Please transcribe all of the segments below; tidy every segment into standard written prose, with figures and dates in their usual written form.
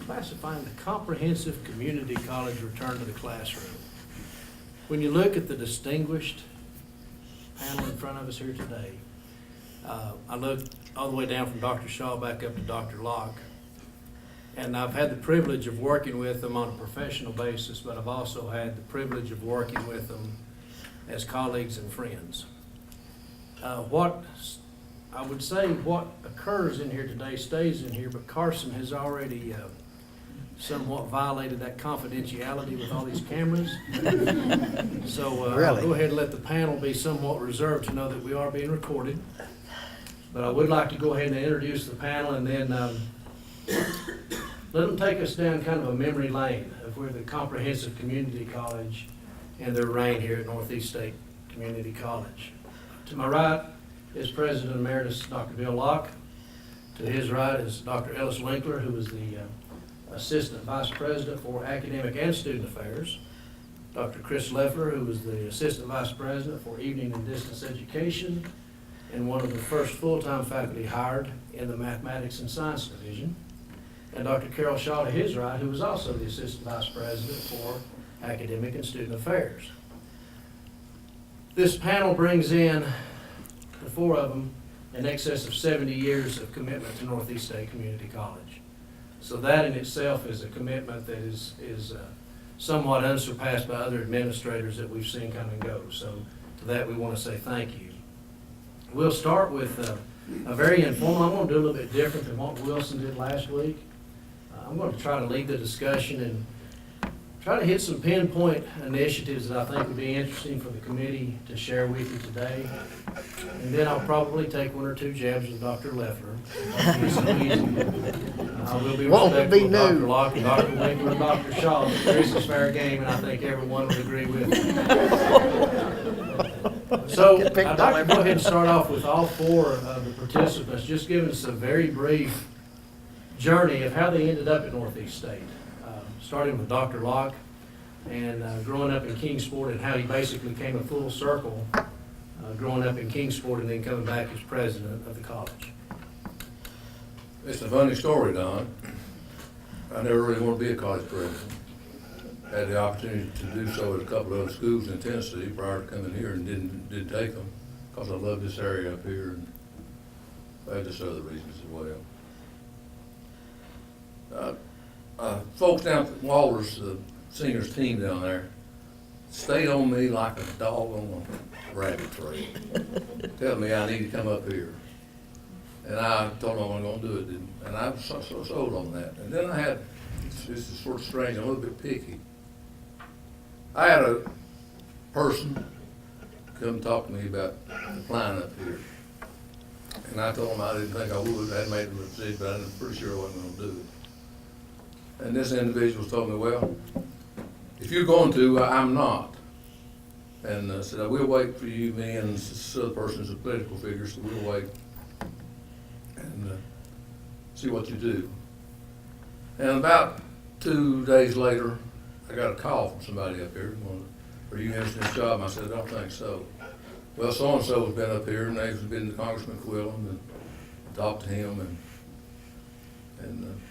classifying the comprehensive community college return to the classroom. When you look at the distinguished panel in front of us here today, I look all the way down from Dr. Shaw back up to Dr. Locke. And I've had the privilege of working with them on a professional basis, but I've also had the privilege of working with them as colleagues and friends. What occurs in here today stays in here, but Carson has already somewhat violated that confidentiality with all these cameras. So I'll go ahead and let the panel be somewhat reserved to know that we are being recorded. But I would like to go ahead and introduce the panel and then let them take us down kind of a memory lane of where the comprehensive community college and their reign here at Northeast State Community College. To my right is President Emeritus Dr. Bill Locke. To his right is Dr. Ellis Winkler, who is the Assistant Vice President for Academic and Student Affairs. Dr. Chris Leffler, who is the Assistant Vice President for Evening and Distance Education and one of the first full-time faculty hired in the Mathematics and Science Division. And Dr. Carol Shaw to his right, who is also the Assistant Vice President for Academic and Student Affairs. This panel brings in, the four of them, in excess of 70 years of commitment to Northeast State Community College. So that in itself is a commitment that is somewhat unsurpassed by other administrators that we've seen come and go. So to that we want to say thank you. We'll start with a very informal. I'm going to do a little bit different than what Wilson did last week. I'm going to try to lead the discussion and try to hit some pinpoint initiatives that I think would be interesting for the committee to share with you today. And then I'll probably take one or two jabs with Dr. Leffler. I will be respectful of Dr. Locke and Dr. Winkler and Dr. Shaw, but this is fair game, and I think everyone would agree with me. So I'd like to go ahead and start off with all four of the participants, just giving us a very brief journey of how they ended up at Northeast State. Starting with Dr. Locke and growing up in Kingsport and how he basically came a full circle growing up in Kingsport and then coming back as president of the college. It's a funny story, Don. I never really wanted to be a college president. Had the opportunity to do so at a couple of other schools in Tennessee prior to coming here and didn't take them because I love this area up here and I had just other reasons as well. Folks down at Waller's, the seniors team down there, stayed on me like a dog on a rabbit trail, telling me I need to come up here. And I told them I wasn't going to do it, and I was so sold on that. And then I had, this is sort of strange, I'm a little bit picky. I had a person come talk to me about applying up here. And I told him I didn't think I would. I hadn't made the decision, but I'm pretty sure I wasn't going to do it. And this individual told me, well, if you're going to, I'm not. And I said, we'll wait for you, me, and this other person's a political figure, so we'll wait and see what you do. And about 2 days later, I got a call from somebody up here. Are you interested in this job? I said, I don't think so. Well, so-and-so has been up here, and they've been to Congressman Quillen and talked to him, and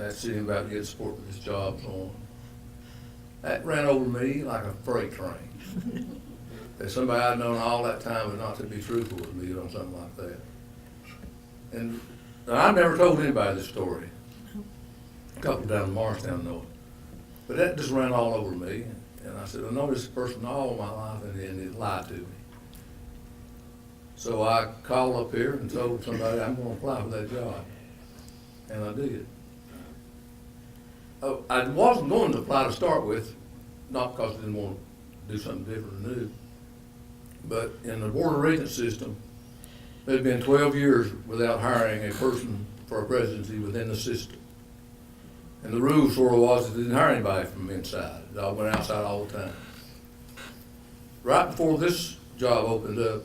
asked him about getting support for this job and so on. That ran over me like a freight train. That somebody I'd known all that time was not to be truthful with me on something like that. And I've never told anybody this story. A couple down in Morristown know it. But that just ran all over me. And I said, I know this person all my life and he lied to me. So I called up here and told somebody I'm going to apply for that job. And I did. I wasn't going to apply to start with, not because I didn't want to do something different and new, but in the Board of Regents system, there'd been 12 years without hiring a person for a presidency within the system. And the rule sort of was that they didn't hire anybody from inside. It all went outside all the time. Right before this job opened up,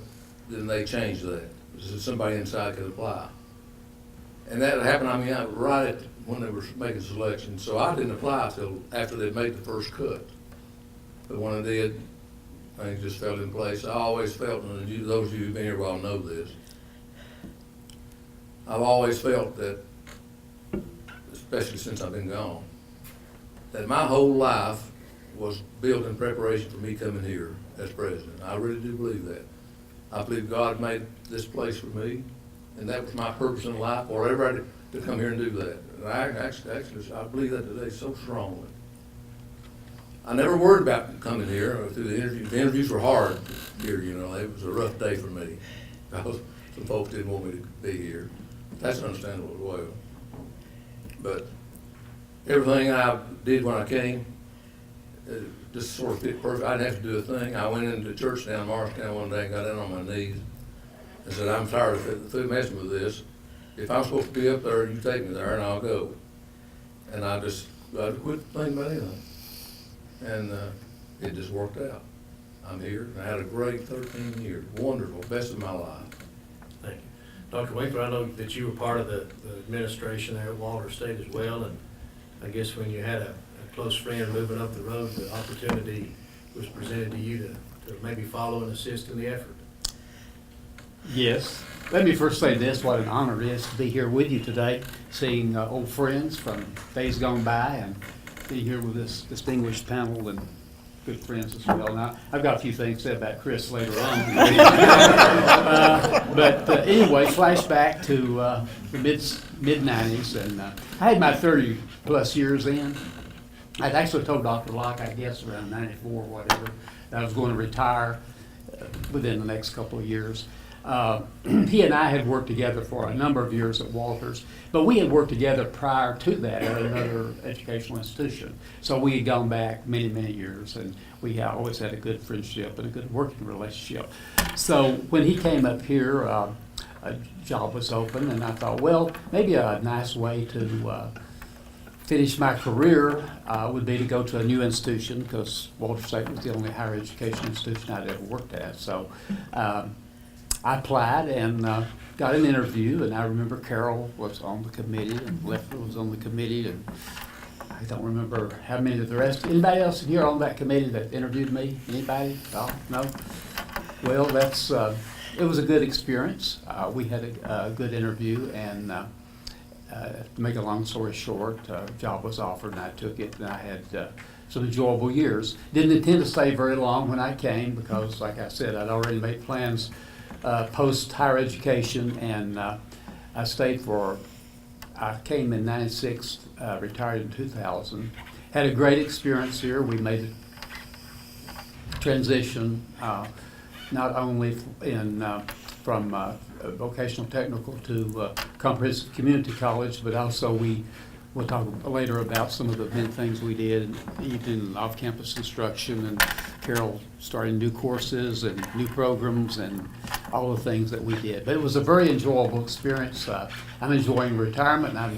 then they changed that. So somebody inside could apply. And that happened, right at when they were making selections. So I didn't apply until after they'd made the first cut. But when I did, things just fell in place. I always felt, and those of you who've been here a while know this, I've always felt that especially since I've been gone, that my whole life was built in preparation for me coming here as president. I really do believe that. I believe God made this place for me, and that was my purpose in life, for everybody to come here and do that. And I believe that today so strongly. I never worried about coming here through the interviews. The interviews were hard here, you know. It was a rough day for me. Some folks didn't want me to be here. That's understandable as well. But everything I did when I came, just sort of fit perfect. I didn't have to do a thing. I went into church down in Morristown one day and got down on my knees and said, I'm tired of messing with this. If I'm supposed to be up there, you take me there and I'll go. And I quit thinking about anything. And it just worked out. I'm here, and I had a great 13 years, wonderful, best of my life. Thank you. Dr. Winkler, I know that you were part of the administration there at Walter State as well, and I guess when you had a close friend moving up the road, the opportunity was presented to you to maybe follow and assist in the effort. Yes. Let me first say this, what an honor it is to be here with you today, seeing old friends from days gone by and be here with this distinguished panel and good friends as well. Now, I've got a few things to say about Chris later on. But anyway, flashback to the mid-90s, and I had my 30-plus years in. I'd actually told Dr. Locke, I guess around 94 or whatever, that I was going to retire within the next couple of years. He and I had worked together for a number of years at Walters, but we had worked together prior to that at another educational institution. So we had gone back many, many years, and we always had a good friendship and a good working relationship. So when he came up here, a job was open, and I thought, well, maybe a nice way to finish my career would be to go to a new institution, because Walter State was the only higher education institution I'd ever worked at. So I applied and got an interview, and I remember Carol was on the committee and Leffler was on the committee, and I don't remember how many of the rest. Anybody else here on that committee that interviewed me? Anybody? Oh, no? Well, it was a good experience. We had a good interview, and to make a long story short, a job was offered and I took it, and I had some enjoyable years. Didn't intend to stay very long when I came because, like I said, I'd already made plans post higher education, and I came in 96, retired in 2000. Had a great experience here. We made a transition not only from vocational technical to comprehensive community college, but also we'll talk later about some of the many things we did, even off-campus instruction, and Carol starting new courses and new programs and all the things that we did. But it was a very enjoyable experience. I'm enjoying retirement, and I'm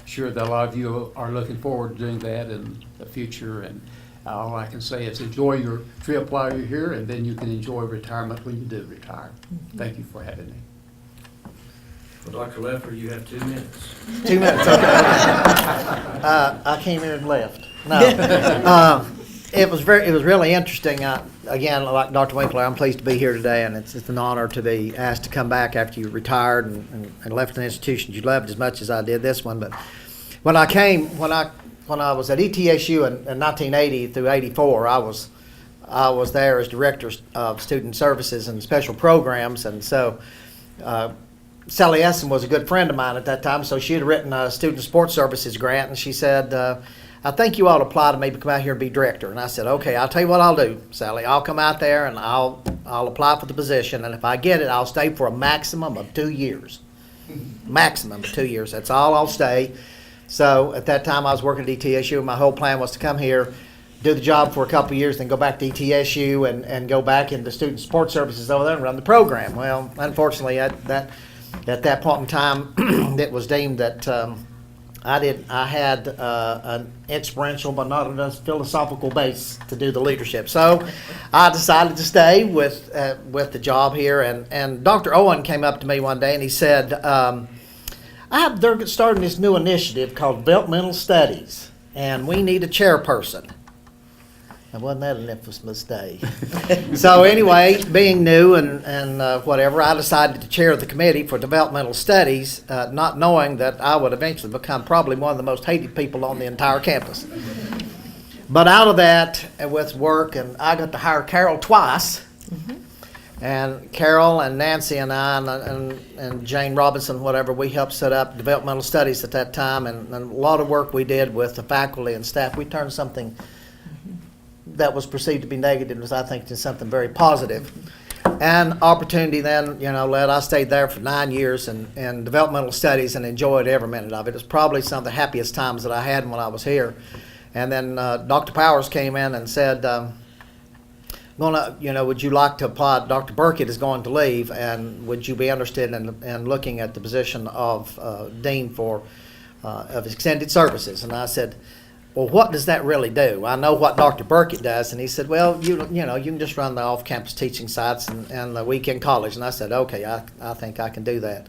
sure that a lot of you are looking forward to doing that in the future. And all I can say is enjoy your trip while you're here, and then you can enjoy retirement when you do retire. Thank you for having me. Well, Dr. Leffler, you have 2 minutes. 2 minutes, okay. I came here and left. No, it was really interesting. Again, like Dr. Winkler, I'm pleased to be here today, and it's an honor to be asked to come back after you retired and left an institution you loved as much as I did this one. But when I was at ETSU in 1980 through 84, I was there as director of student services and special programs, and so. Sally Essen was a good friend of mine at that time, so she had written a student sports services grant, and she said, I think you ought to apply to maybe come out here and be director. And I said, okay, I'll tell you what I'll do, Sally. I'll come out there and I'll apply for the position, and if I get it, I'll stay for a maximum of 2 years. Maximum of 2 years. That's all I'll stay. So at that time, I was working at ETSU, and my whole plan was to come here, do the job for a couple of years, then go back to ETSU and go back into student sports services over there and run the program. Well, unfortunately, at that point in time, it was deemed that I had an experiential but not a philosophical base to do the leadership. So I decided to stay with the job here. And Dr. Owen came up to me one day and he said, they're starting this new initiative called Developmental Studies, and we need a chairperson. And wasn't that an infamous day? So anyway, being new and whatever, I decided to chair the committee for developmental studies, not knowing that I would eventually become probably one of the most hated people on the entire campus. But out of that, and with work, and I got to hire Carol twice. And Carol and Nancy and I and Jane Robinson, whatever, we helped set up developmental studies at that time, and a lot of work we did with the faculty and staff. We turned something that was perceived to be negative, as I think, to something very positive. And opportunity then, led. I stayed there for 9 years in developmental studies and enjoyed every minute of it. It was probably some of the happiest times that I had when I was here. And then Dr. Powers came in and said, would you like to apply? Dr. Burkett is going to leave, and would you be interested in looking at the position of dean of extended services? And I said, well, what does that really do? I know what Dr. Burkett does. And he said, well, you can just run the off-campus teaching sites and the weekend college. And I said, okay, I think I can do that.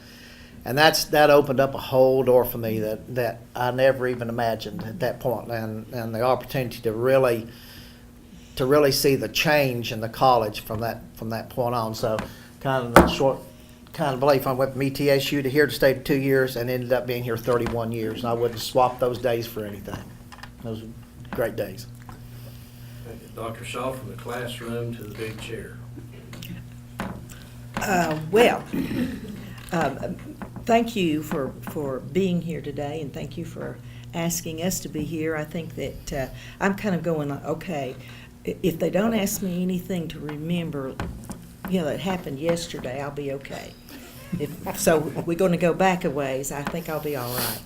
And that opened up a whole door for me that I never even imagined at that point, and the opportunity to really see the change in the college from that point on. So kind of belief, I went from ETSU to here to stay for 2 years and ended up being here 31 years. And I wouldn't swap those days for anything. Those were great days. Dr. Shaw, from the classroom to the big chair. Thank you for being here today, and thank you for asking us to be here. I think that I'm kind of going, okay, if they don't ask me anything to remember, that happened yesterday, I'll be okay. So we're going to go back a ways. I think I'll be all right.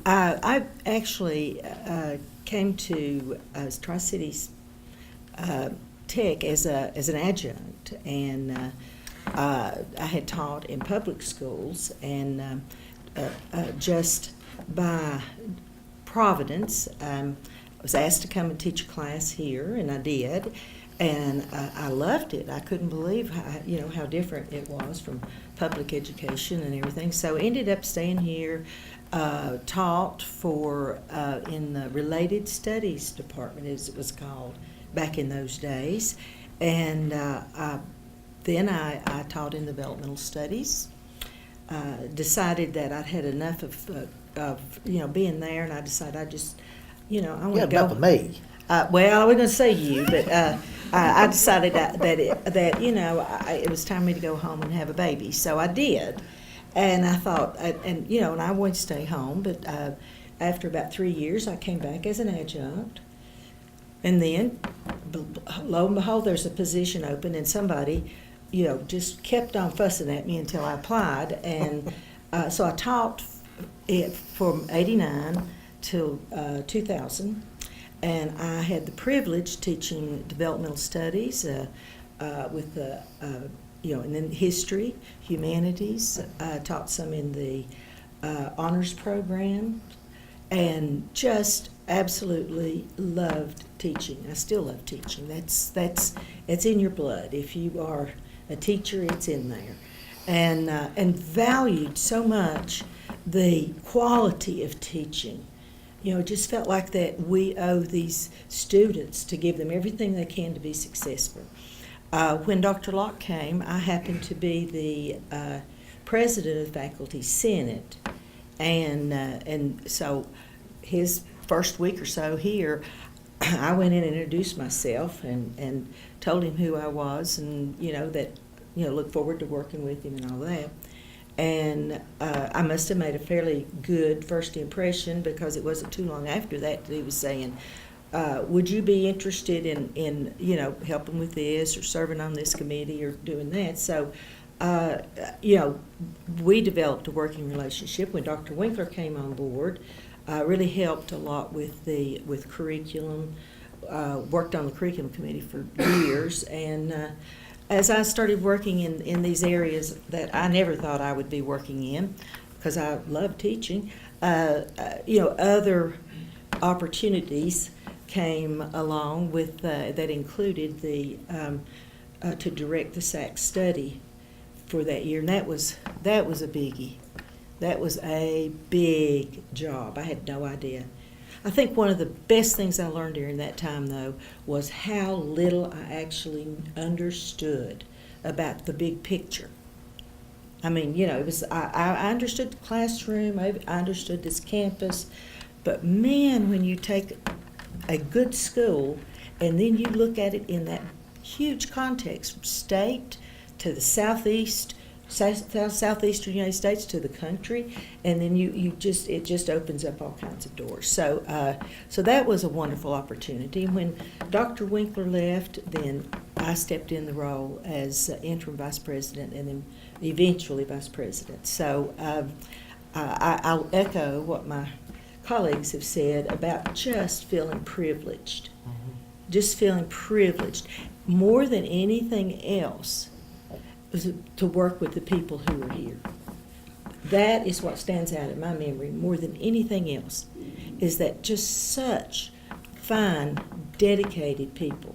I actually came to Tri-Cities Tech as an adjunct, and I had taught in public schools, and just by providence, I was asked to come and teach a class here, and I did, and I loved it. I couldn't believe how different it was from public education and everything. So ended up staying here, taught in the Related Studies Department, as it was called back in those days, and then I taught in developmental studies. Decided that I'd had enough of being there, and I decided I just I want to go. Enough of me. Well, I was going to say you, but I decided that it was time for me to go home and have a baby, so I did. And I thought, and I wanted to stay home, but after about 3 years, I came back as an adjunct. And then, lo and behold, there's a position open, and somebody, just kept on fussing at me until I applied. And so I taught it from '89 till 2000. And I had the privilege teaching developmental studies with the, and then history, humanities. I taught some in the honors program, and just absolutely loved teaching. I still love teaching. It's in your blood. If you are a teacher, it's in there, and valued so much the quality of teaching. It just felt like that we owe these students to give them everything they can to be successful. When Dr. Locke came, I happened to be the president of the Faculty Senate, and so his first week or so here, I went in and introduced myself and told him who I was, and look forward to working with him and all that. And I must have made a fairly good first impression, because it wasn't too long after that he was saying, would you be interested in helping with this or serving on this committee or doing that? So, we developed a working relationship. When Dr. Winkler came on board, really helped a lot with curriculum, worked on the curriculum committee for years, and as I started working in these areas that I never thought I would be working in, because I love teaching, other opportunities came along with that included to direct the SAC study for that year, and that was a biggie. That was a big job. I had no idea. I think one of the best things I learned during that time, though, was how little I actually understood about the big picture. I mean, you know, it was I understood the classroom, I understood this campus, but man, when you take a good school and then you look at it in that huge context, from state to the southeastern United States to the country, and then it just opens up all kinds of doors. So so that was a wonderful opportunity. When Dr. Winkler left, then I stepped in the role as interim vice president and then eventually vice president. So I'll echo what my colleagues have said about just feeling privileged. Just feeling privileged. More than anything else, was to work with the people who are here. That is what stands out in my memory more than anything else, is that just such fine, dedicated people.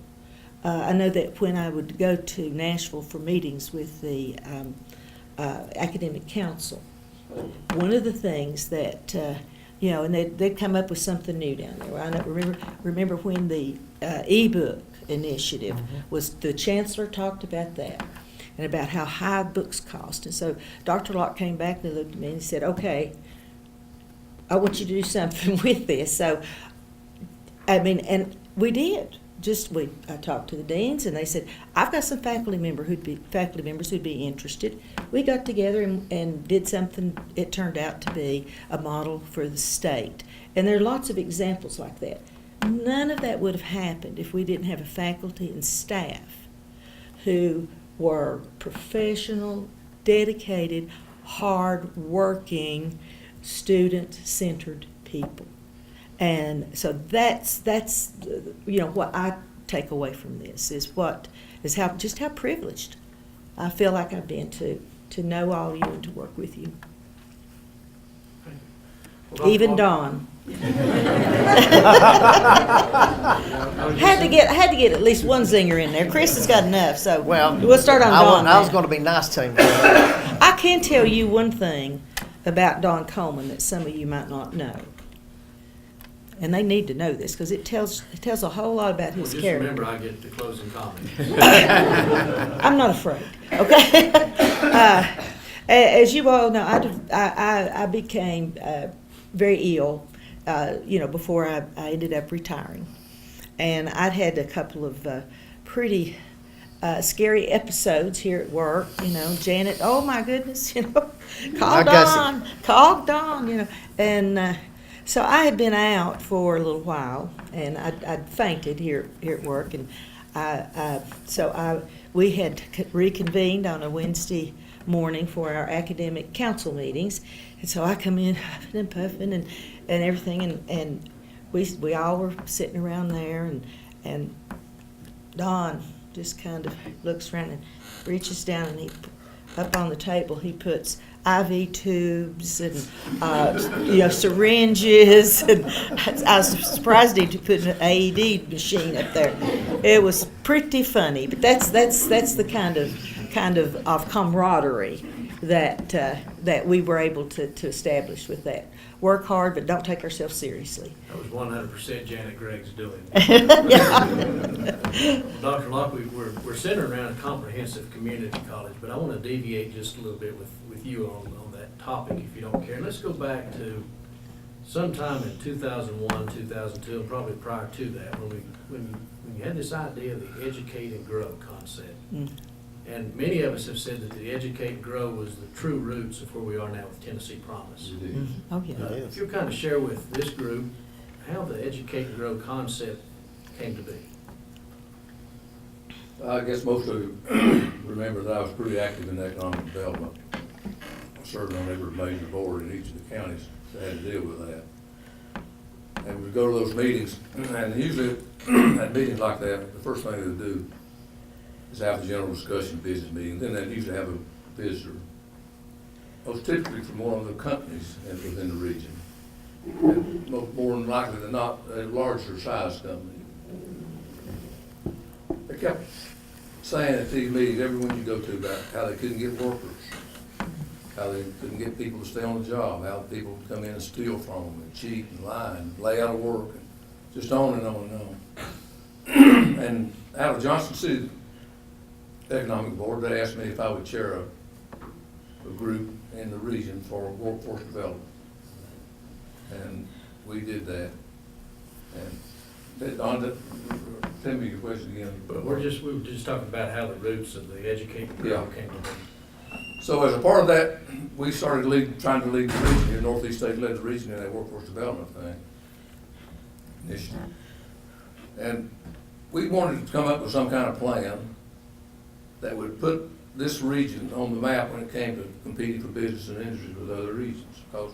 I know that when I would go to Nashville for meetings with the academic council, one of the things that, you know, and they'd come up with something new down there. I remember when the e-book initiative was, the chancellor talked about that and about how high books cost. And so Dr. Locke came back and looked at me and he said, okay, I want you to do something with this. So, I mean, and we did. I talked to the deans and they said, I've got some faculty members who'd be interested. We got together and did something. It turned out to be a model for the state. And there are lots of examples like that. None of that would have happened if we didn't have a faculty and staff who were professional, dedicated, hard-working, student-centered people. And so that's you know, what I take away from this is how privileged I feel like I've been to know all you and to work with you. Well, Even Dawn. Had to get at least one zinger in there. Chris has got enough, so we'll start on Dawn. I was now. going to be nice to him. I can tell you one thing about Don Coleman that some of you might not know. And they need to know this because it tells a whole lot about his Just character. remember, I get the closing comment. I'm not afraid, okay? As you all know, I became very ill, you know, before I ended up retiring. And I'd had a couple of pretty scary episodes here at work. You know, Janet, oh my goodness, you know, call Dawn, you know. And so I had been out for a little while, and I'd fainted here at work. And we had reconvened on a Wednesday morning for our academic council meetings. And so I come in huffing and puffing and everything, and we all were sitting around there, and Don just kind of looks around and reaches down, and up on the table he puts IV tubes and you know, syringes, and I was surprised he put an AED machine up there. It was pretty funny, but that's the kind of camaraderie that we were able to establish with that. Work hard, but don't take ourselves seriously. That was 100% Janet Gregg's doing. Yeah. Dr. Locke, we're centered around a comprehensive community college, but I want to deviate just a little bit with you on that topic, if you don't care. Let's go back to sometime in 2001, 2002, and probably prior to that, when you had this idea of the educate and grow concept. Mm. And many of us have said that the educate and grow was the true roots of where we are now with Tennessee Promise. Mm. Oh yeah. If you'll kind of share with this group how the educate and grow concept came to be. I guess most of you remember that I was pretty active in economic development. I served on every major board in each of the counties that had to deal with that. And we'd go to those meetings, and usually at meetings like that, the first thing they would do is have a general discussion business meeting. Then they'd usually have a visitor, most typically from one of the companies within the region. And more than likely than not, a larger size company. They kept saying at these meetings, everyone you go to, about how they couldn't get workers. how they couldn't get people to stay on the job, how people would come in and steal from them and cheat and lie and lay out of work, and just on and on and on. And out of Johnson City Economic Board, they asked me if I would chair a group in the region for workforce development. And we did that. And tell me your question again. But we were just talking about how the roots of the educating girl came to be. So as a part of that, we started trying to lead the region here. Northeast State led the region in that workforce development thing, initiative. And we wanted to come up with some kind of plan that would put this region on the map when it came to competing for business and industry with other regions. Because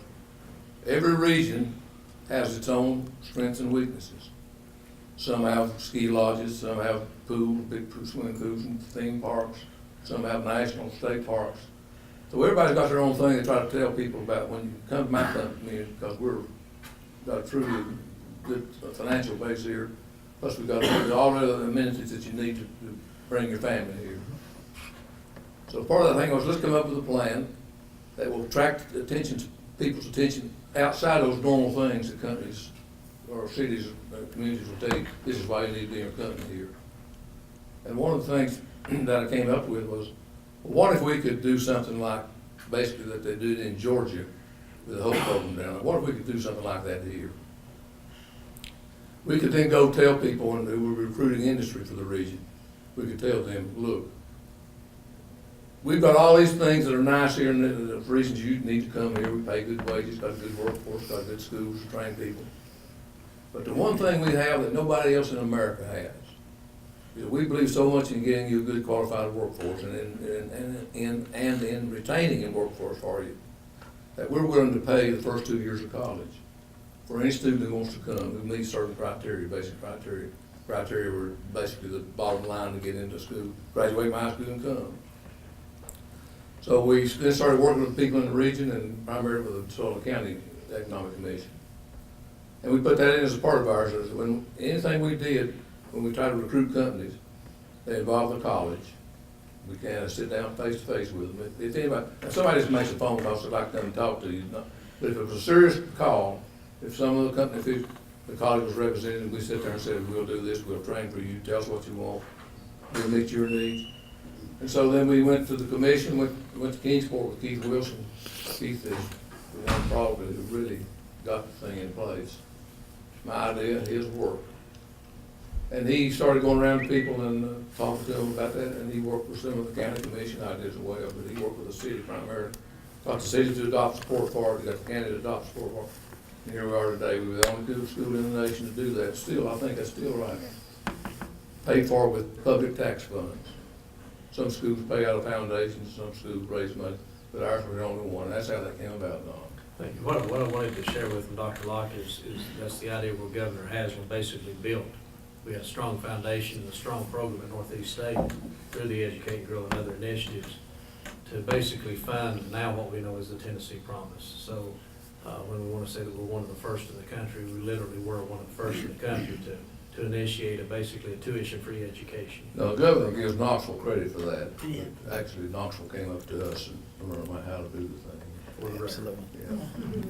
every region has its own strengths and weaknesses. Some have ski lodges, some have pools, big swimming pools and theme parks. Some have national state parks. So everybody's got their own thing they try to tell people about when you come to my company, because we're got a truly good financial base here. Plus we've got all the other amenities that you need to bring your family here. So part of that thing was, let's come up with a plan that will attract people's attention outside those normal things that companies or cities or communities will tell you, this is why you need to be in a company here. And one of the things that I came up with was, well, what if we could do something like basically that they did in Georgia with the Hope program down there? What if we could do something like that here? We could then go tell people who were recruiting industry for the region, we could tell them, look, we've got all these things that are nice here and the reasons you need to come here. We pay good wages, got a good workforce, got good schools to train people. But the one thing we have that nobody else in America has is we believe so much in getting you a good qualified workforce and in retaining a workforce for you that we're willing to pay the first 2 years of college for any student who wants to come, who meets certain criteria, basic criteria. Criteria were basically the bottom line to get into school, graduate from high school and come. So we then started working with people in the region and primarily with the Sullivan County Economic Commission. And we put that in as a part of ours. When anything we did, when we tried to recruit companies, they involved the college. We kind of sit down face to face with them. If anybody, if somebody just makes a phone call, so I'd like to come and talk to you. But if it was a serious call, if some of the company, if the college was represented, we sit there and said, we'll do this, we'll train for you, tell us what you want, we'll meet your needs. And so then we went to the commission, went to Kingsport with Keith Wilson. Keith is the one probably who really got the thing in place. My idea, his work. And he started going around to people and talking to them about that, and he worked with some of the county commission ideas as well, but he worked with the city primarily. Got the city to adopt support for it, got the county to adopt support for it. And here we are today. We were the only school in the nation to do that. Still, I think that's still right. Paid for with public tax funds. Some schools pay out of foundations, some schools raise money, but ours was the only one. That's how that came about, Don. Thank you. What I wanted to share with Dr. Locke is that's the idea what Governor Haslam basically built. We had a strong foundation and a strong program in Northeast State through the Educate, Grow, and other initiatives to basically find now what we know as the Tennessee Promise. So when we want to say that we're one of the first in the country, we literally were one of the first in the country to initiate basically a tuition-free education. No, the governor gives Knoxville credit for that. Yeah. Actually, Knoxville came up to us and learned how to do the thing. Absolutely. Yeah.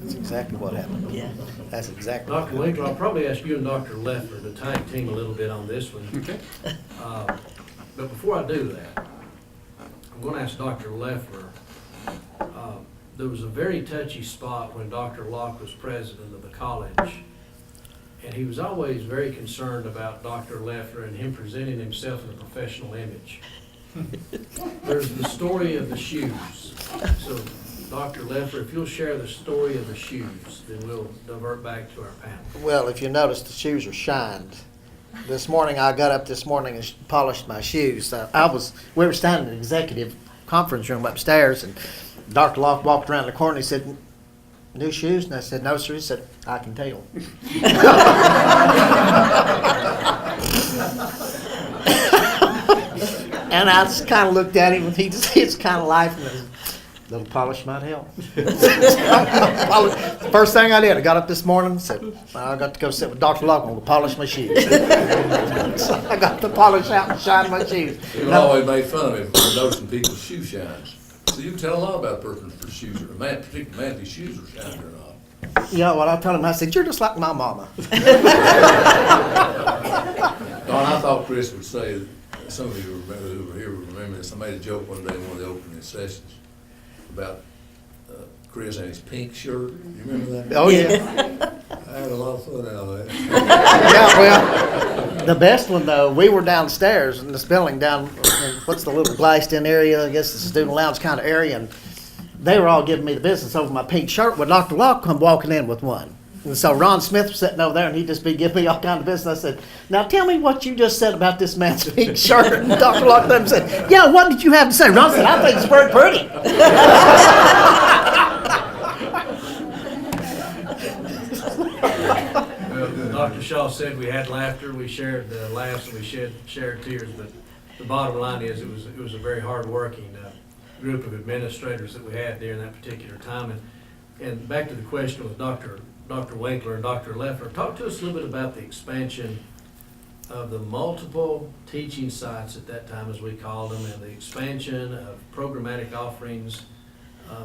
That's exactly what happened. Yeah. That's exactly Dr. Winkler, I'll probably ask you and Dr. Leffler to tag team a little bit on this one. Okay. But before I do that, I'm going to ask Dr. Leffler. There was a very touchy spot when Dr. Locke was president of the college, and he was always very concerned about Dr. Leffler and him presenting himself in a professional image. There's the story of the shoes. So, Dr. Leffler, if you'll share the story of the shoes, then we'll divert back to our panel. Well, if you notice, the shoes are shined. This morning, I got up this morning and polished my shoes. We were standing in the executive conference room upstairs, and Dr. Locke walked around the corner and he said, "New shoes?" And I said, "No, sir." He said, "I can tell." And I just kind of looked at him, and he's kind of laughing. A little polish might help. First thing I did, I got up this morning and said, I got to go sit with Dr. Locke and polish my shoes. So I got to polish out and shine my shoes. People always made fun of me for noticing people's shoe shines. So you can tell a lot about a person's shoes, or man, particularly Matthew's shoes are shiny or not. You know what I told him? I said, "You're just like my mama." Don, I thought Chris would say, some of you who were here will remember this, I made a joke one day in one of the opening sessions about Chris and his pink shirt. You remember that? Oh yeah. I had a lot of fun out of that. Yeah, well, the best one though, we were downstairs in this building down in what's the little glassed-in area, I guess the student lounge kind of area, and they were all giving me the business over my pink shirt. Well, Dr. Locke come walking in with one. And so Ron Smith was sitting over there, and he'd just be giving me all kind of business. I said, "Now tell me what you just said about this man's pink shirt." And Dr. Locke then said, "Yeah, what did you have to say?" Ron said, "I think it's very pretty." Well, Dr. Shaw said we had laughter, we shared laughs, and we shared tears, but the bottom line is it was a very hard-working group of administrators that we had during that particular time. And back to the question with Dr. Winkler and Dr. Leffler, talk to us a little bit about the expansion of the multiple teaching sites at that time, as we called them, and the expansion of programmatic offerings.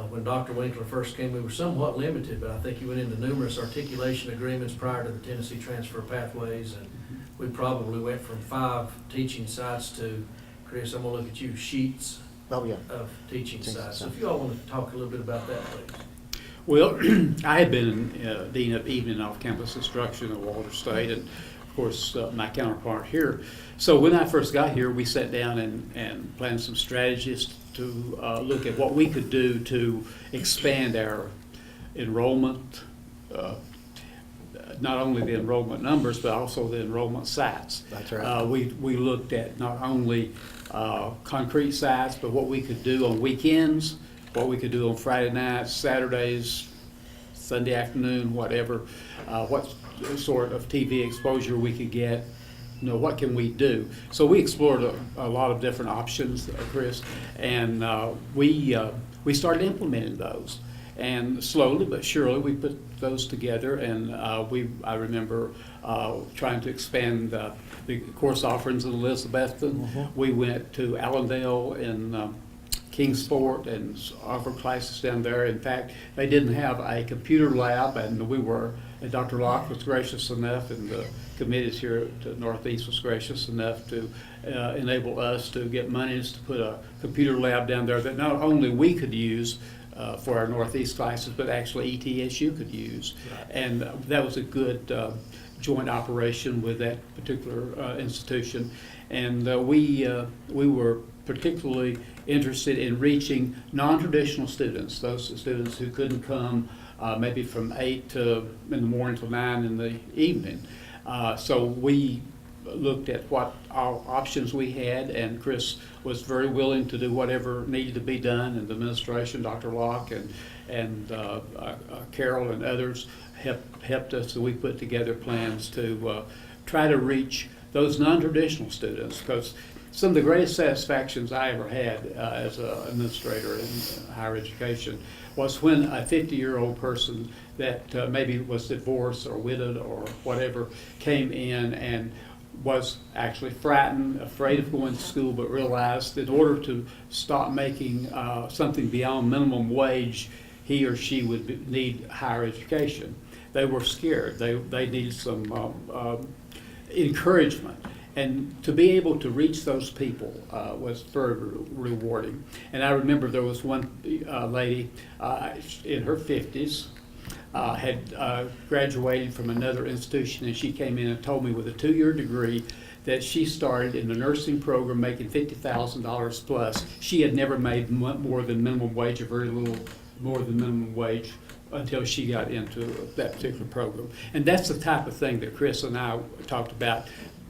When Dr. Winkler first came, we were somewhat limited, but I think he went into numerous articulation agreements prior to the Tennessee Transfer Pathways, and we probably went from 5 teaching sites to, Chris, I'm gonna look at you, sheets Oh yeah. of teaching sites. So if you all want to talk a little bit about that, please. Well, I had been Dean of Evening and Off-Campus Instruction at Walter State, and of course my counterpart here. So when I first got here, we sat down and planned some strategies to look at what we could do to expand our enrollment, not only the enrollment numbers, but also the enrollment sites. That's right. We looked at not only concrete sites, but what we could do on weekends, what we could do on Friday nights, Saturdays, Sunday afternoon, whatever, what sort of TV exposure we could get, you know, what can we do? So we explored a lot of different options, Chris, and we started implementing those. And slowly but surely we put those together, and I remember trying to expand the course offerings in Elizabethton. Mm-hmm. We went to Allendale and Kingsport and offered classes down there. In fact, they didn't have a computer lab, and and Dr. Locke was gracious enough, and the committees here at Northeast was gracious enough to enable us to get monies to put a computer lab down there that not only we could use for our Northeast classes, but actually ETSU could use. Right. And that was a good joint operation with that particular institution. And we were particularly interested in reaching non-traditional students, those students who couldn't come maybe from 8 in the morning till 9 in the evening. So we looked at what our options we had, and Chris was very willing to do whatever needed to be done, and the administration, Dr. Locke and Carol and others helped us, so we put together plans to try to reach those non-traditional students, because some of the greatest satisfactions I ever had as an administrator in higher education was when a 50-year-old person that maybe was divorced or widowed or whatever came in and was actually frightened, afraid of going to school, but realized in order to stop making something beyond minimum wage, he or she would need higher education. They were scared. They needed some encouragement. And to be able to reach those people was very rewarding. And I remember there was one lady in her 50s, had graduated from another institution, and she came in and told me with a 2-year degree that she started in the nursing program making $50,000 plus. She had never made more than minimum wage, or very little more than minimum wage, until she got into that particular program. And that's the type of thing that Chris and I talked about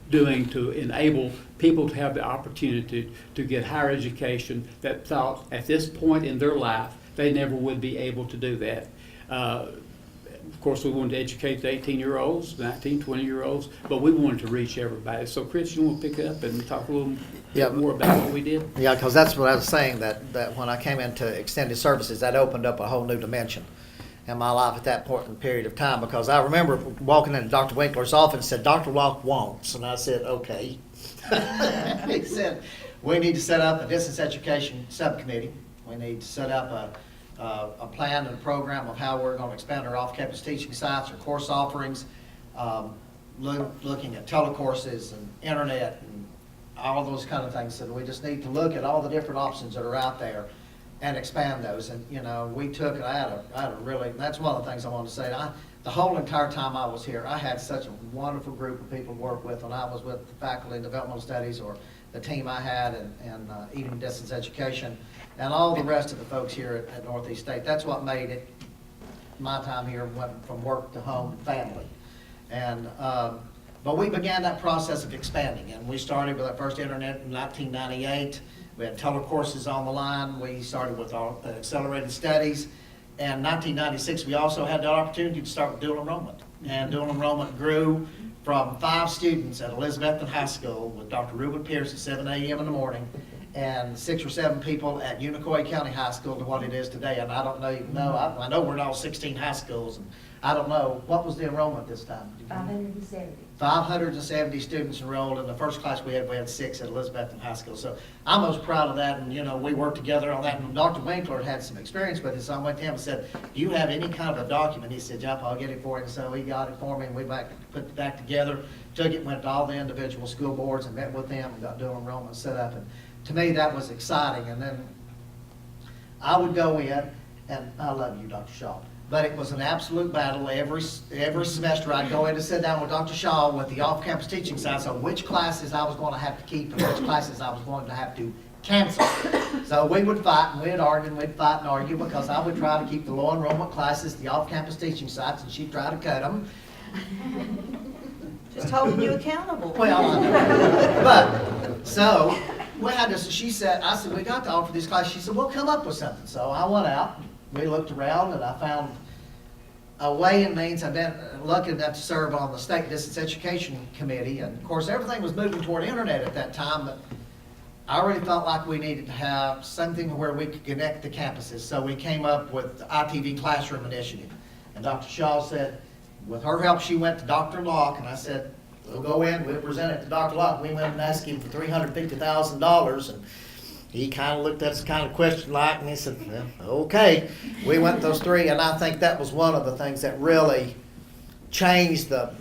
doing to enable people to have the opportunity to get higher education that thought at this point in their life they never would be able to do that. Of course, we wanted to educate the 18-year-olds, 19, 20-year-olds, but we wanted to reach everybody. So, Chris, you want to pick up and talk a little bit more about what we did? Yeah, because that's what I was saying, that when I came into extended services, that opened up a whole new dimension in my life at that point in period of time, because I remember walking into Dr. Winkler's office and said, "Dr. Locke wants," and I said, "Okay." He said, "We need to set up a distance education subcommittee We need to set up a plan and a program of how we're going to expand our off-campus teaching sites, our course offerings, looking at telecourses and internet and all those kind of things. And we just need to look at all the different options that are out there and expand those. And, you know, we took it, I had a really, that's one of the things I wanted to say. The whole entire time I was here, I had such a wonderful group of people to work with when I was with the faculty in developmental studies, or the team I had in evening distance education, and all the rest of the folks here at Northeast State. That's what made it, my time here went from work to home and family. And, but we began that process of expanding, and we started with our first internet in 1998. We had telecourses on the line. We started with our accelerated studies. And 1996, we also had the opportunity to start with dual enrollment. And dual enrollment grew from 5 students at Elizabethton High School with Dr. Reuben Pierce at 7 a.m. in the morning, and 6 or 7 people at Unicoi County High School to what it is today. And I don't know, I know we're in all 16 high schools, and I don't know, what was the enrollment this time? 570. 570 students enrolled. In the first class we had 6 at Elizabethton High School. So I'm most proud of that, and you know, we worked together on that. And Dr. Winkler had some experience with it, so I went to him and said, do you have any kind of a document? He said, Jeff, I'll get it for you. And so he got it for me, and we put it back together, took it, went to all the individual school boards and met with them and got dual enrollment set up. And to me, that was exciting. And then I would go in, and I love you, Dr. Shaw, but it was an absolute battle. Every semester I'd go in and sit down with Dr. Shaw with the off-campus teaching sites on which classes I was going to have to keep and which classes I was going to have to cancel. So we would fight and we'd argue and we'd fight and argue, because I would try to keep the low enrollment classes, the off-campus teaching sites, and she'd try to cut them. Just holding you accountable. Well, I know. But, so, we had this, she said, I said, we got to offer these classes. She said, well, come up with something. So I went out, we looked around, and I found a way and means. I've been lucky enough to serve on the State Distance Education Committee, and of course, everything was moving toward internet at that time, but I really felt like we needed to have something where we could connect the campuses. So we came up with the ITV Classroom Initiative. And Dr. Shaw said, with her help, she went to Dr. Locke, and I said, we'll go in, we'll present it to Dr. Locke. We went and asked him for $350,000, and he kind of looked at us kind of question like, and he said, well, okay. We went those 3, and I think that was one of the things that really changed the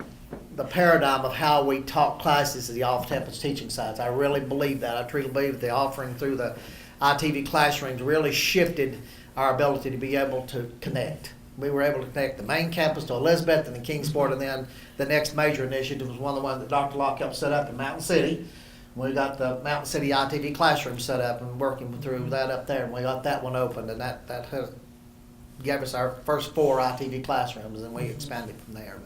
paradigm of how we taught classes at the off-campus teaching sites. I really believe that. I truly believe that the offering through the ITV classrooms really shifted our ability to be able to connect. We were able to connect the main campus to Elizabeth and the Kingsport, and then the next major initiative was one of the ones that Dr. Locke helped set up in Mountain City. We got the Mountain City ITV classroom set up and working through that up there, and we got that one opened, and that gave us our first 4 ITV classrooms, and we expanded from there.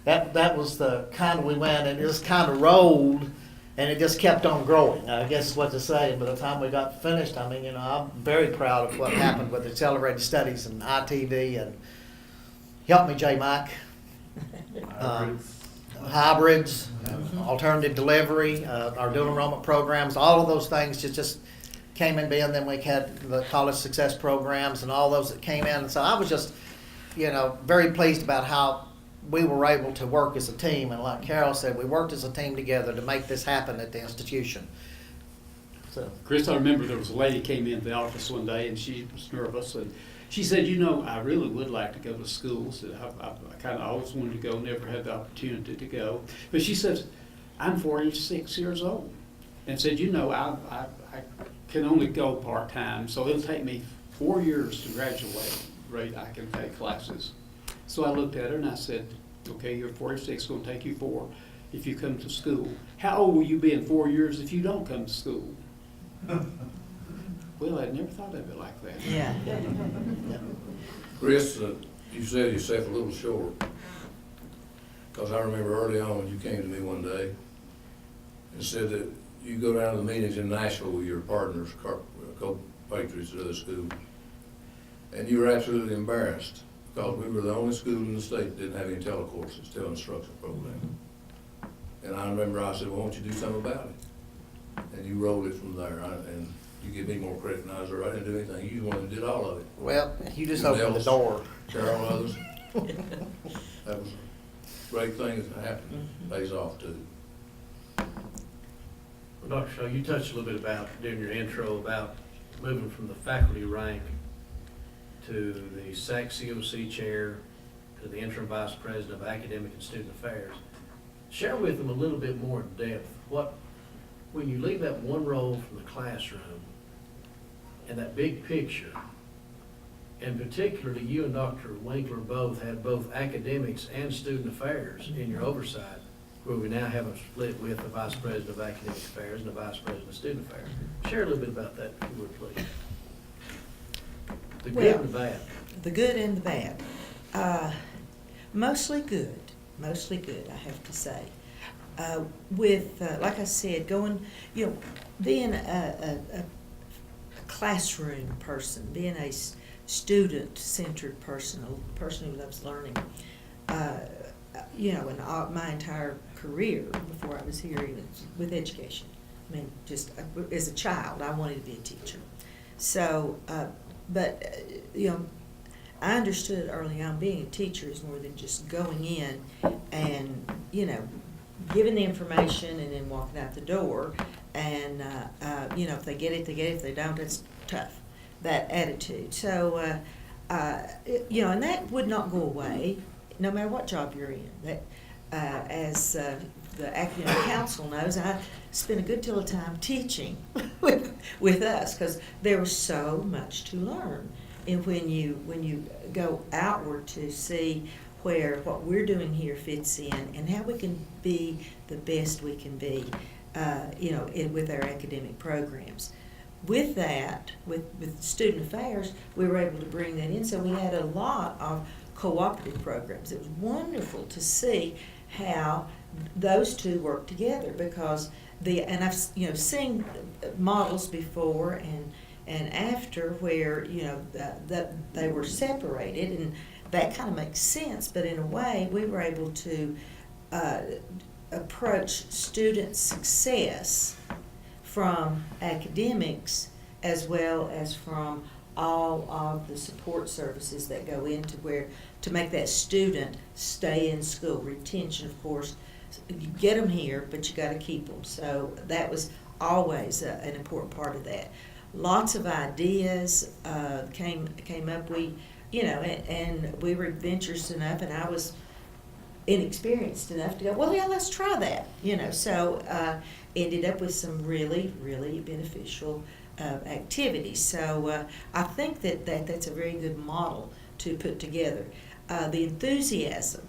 But that was the kind of, we went, and it just kind of rolled, and it just kept on growing. I guess is what to say. By the time we got finished, I mean, you know, I'm very proud of what happened with accelerated studies and ITV, and help me, J. Mike. Hybrids, alternative delivery, our dual enrollment programs, all of those things just came in being. Then we had the college success programs and all those that came in. And so I was just, you know, very pleased about how we were able to work as a team. And like Carol said, we worked as a team together to make this happen at the institution. So, Chris, I remember there was a lady came into the office one day, and she was nervous, and she said, you know, I really would like to go to school. So I kind of always wanted to go, never had the opportunity to go. But she says, I'm 46 years old. And said, you know, I can only go part-time, so it'll take me 4 years to graduate. Right, I can take classes. So I looked at her and I said, okay, you're 46, it's going to take you 4 if you come to school. How old will you be in 4 years if you don't come to school? Well, I'd never thought of it like that. Yeah. Chris, you said yourself a little short, because I remember early on when you came to me one day and said that you go down to the meetings in Nashville with your partners, co-patriots at other schools, and you were absolutely embarrassed because we were the only school in the state that didn't have any telecourses, teleinstruction program. And I remember I said, well, why don't you do something about it? And you rolled it from there, and you give me more credit than I was. I didn't do anything. You the one that did all of it. well, you just And opened the Ellis, door. Carol and others. That was a great thing that happened. Pays off too. Well, Dr. Shaw, you touched a little bit about, during your intro, about moving from the faculty rank to the SAC COC chair, to the interim vice president of academic and student affairs. Share with them a little bit more in depth when you leave that one role from the classroom and that big picture, and particularly you and Dr. Winkler both had both academics and student affairs in your oversight, where we now have a split with the vice president of academic affairs and the vice president of student affairs. Share a little bit about that, if you would, please. The good and the bad. The good and the bad. Mostly good, I have to say. Like I said, being a classroom person, being a student-centered person, a person who loves learning, in my entire career before I was here, even with education. I mean, just as a child, I wanted to be a teacher. So, I understood early on being a teacher is more than just going in and, giving the information and then walking out the door. And, if they get it, they get it. If they don't, it's tough, that attitude. So, and that would not go away no matter what job you're in. That, as the academic council knows, I spent a good deal of time teaching with us because there was so much to learn. And when you go outward to see where what we're doing here fits in and how we can be the best we can be, with our academic programs. With that, with student affairs, we were able to bring that in. So we had a lot of cooperative programs. It was wonderful to see how those two work together because and I've seen models before and after where that they were separated, and that kind of makes sense. But in a way, we were able to approach student success from academics as well as from all of the support services that go into to make that student stay in school. Retention, of course, you get them here, but you got to keep them. So that was always an important part of that. Lots of ideas came up. And we were adventurous enough, and I was inexperienced enough to go, well, yeah, let's try that. So ended up with some really, really beneficial activities. So I think that's a very good model to put together. The enthusiasm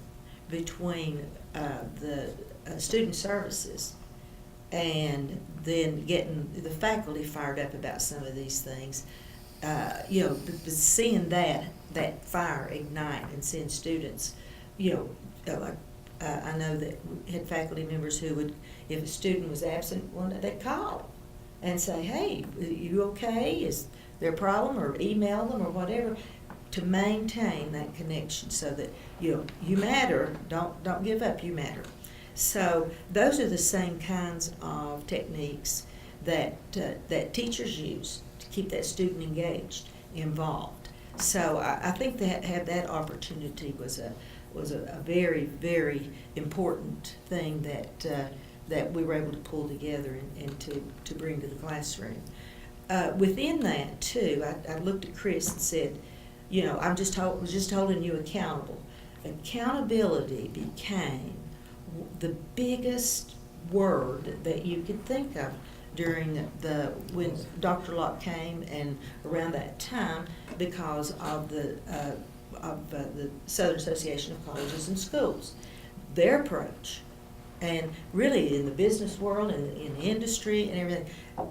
between the student services and then getting the faculty fired up about some of these things, seeing that fire ignite and seeing students, I know that we had faculty members who would, if a student was absent, they'd call and say, hey, you okay? Is there a problem? Or email them or whatever to maintain that connection so that, you matter, don't give up, you matter. So those are the same kinds of techniques that teachers use to keep that student engaged, involved. So I think that have that opportunity was a very, very important thing that we were able to pull together and to bring to the classroom. Within that too, I looked at Chris and said, I was just holding you accountable. Accountability became the biggest word that you could think of during when Dr. Locke came and around that time because of the Southern Association of Colleges and Schools, their approach, and really in the business world and in industry and everything,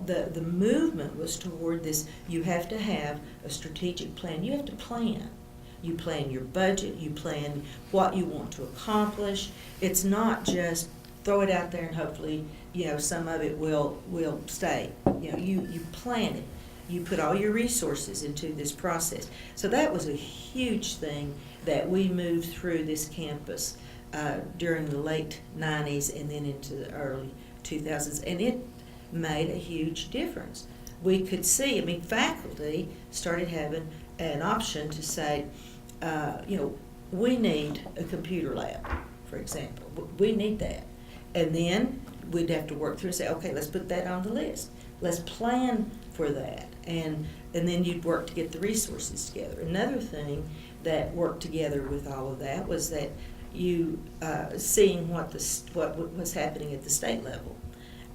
the movement was toward this. You have to have a strategic plan. You have to plan. You plan your budget. You plan what you want to accomplish. It's not just throw it out there and hopefully some of it will stay. You plan it. You put all your resources into this process. So that was a huge thing that we moved through this campus during the late 90s and then into the early 2000s, and it made a huge difference. We could see, faculty started having an option to say, we need a computer lab, for example. We need that. And then we'd have to work through and say, okay, let's put that on the list. Let's plan for that. And then you'd work to get the resources together. Another thing that worked together with all of that was that you seeing what was happening at the state level,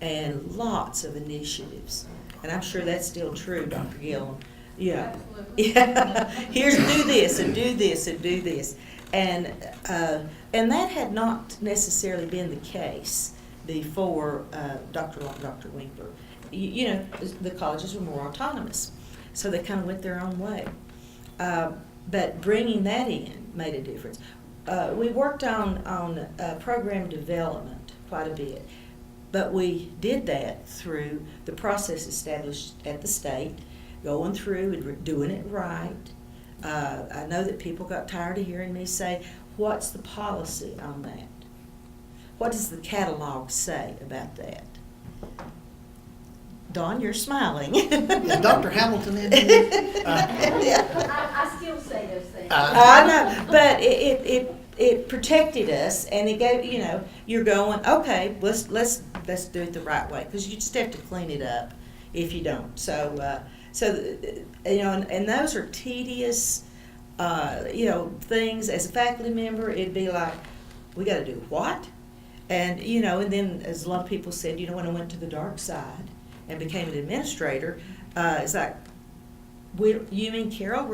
and lots of initiatives. And I'm sure that's still true, Dr. Gillum. Yeah. Yeah. Here's do this and do this and do this. And that had not necessarily been the case before Dr. Locke, Dr. Winkler. You know, the colleges were more autonomous, so they kind of went their own way. But bringing that in made a difference. We worked on program development quite a bit, but we did that through the process established at the state, going through and doing it right. I know that people got tired of hearing me say, what's the policy on that? What does the catalog say about that? Dawn, you're smiling. Is Dr. Hamilton in here? I still say those things. I know, but it protected us, and it gave, you know, you're going, okay, let's do it the right way, because you just have to clean it up if you don't. So you know, and those are tedious, you know, things. As a faculty member, it'd be like, we got to do what? And you know, and then as a lot of people said, you know, when I went to the dark side and became an administrator, it's like, you mean, Carol,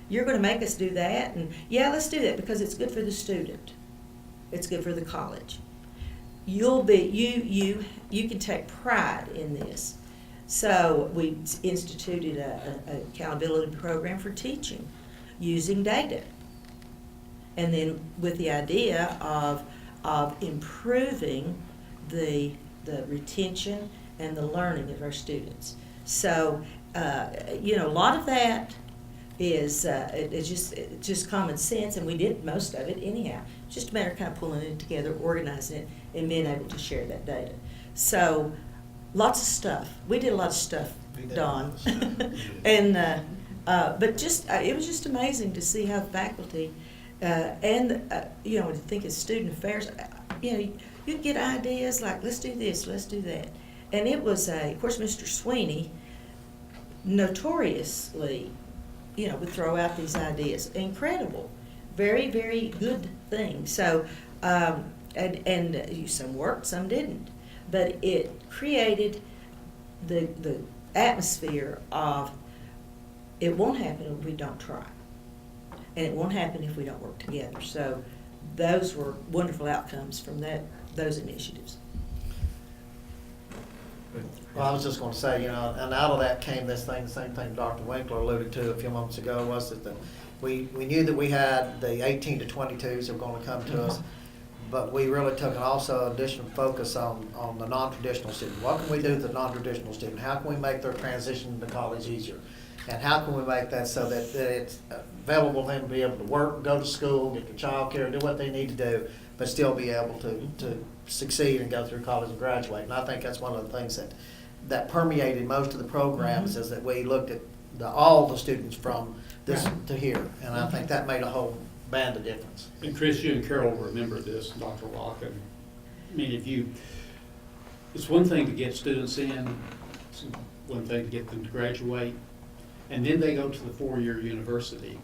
you're gonna make us do that? And yeah, let's do that because it's good for the student. It's good for the college. You can take pride in this. So we instituted an accountability program for teaching using data. And then with the idea of improving the retention and the learning of our students. So, you know, a lot of that is it's just common sense, and we did most of it anyhow. It's just a matter of kind of pulling it together, organizing it, and being able to share that data. So, lots of stuff. We did a lot of stuff, Dawn. And but just it was just amazing to see how faculty and you know, to think of student affairs, you know, you get ideas like, let's do this, let's do that. And it was, of course, Mr. Sweeney notoriously, you know, would throw out these ideas. Incredible. Very, very good things. So, and some worked, some didn't. But it created the atmosphere of, it won't happen if we don't try. And it won't happen if we don't work together. So those were wonderful outcomes from those initiatives. Well, I was just going to say, you know, and out of that came this thing, the same thing Dr. Winkler alluded to a few moments ago, was that we knew that we had the 18 to 22s that were going to come to us, but we really took an also additional focus on the non-traditional student. What can we do with the non-traditional student? How can we make their transition to college easier? And how can we make that so that it's available for them to be able to work, go to school, get their child care, do what they need to do, but still be able to succeed and go through college and graduate. And I think that's one of the things that permeated most of the programs, is that we looked at all the students from this to here. And I think that made a whole band of difference. And Chris, you and Carol remember this, Dr. Locke, and many of you. It's one thing to get students in, it's one thing to get them to graduate, and then they go to the four-year university,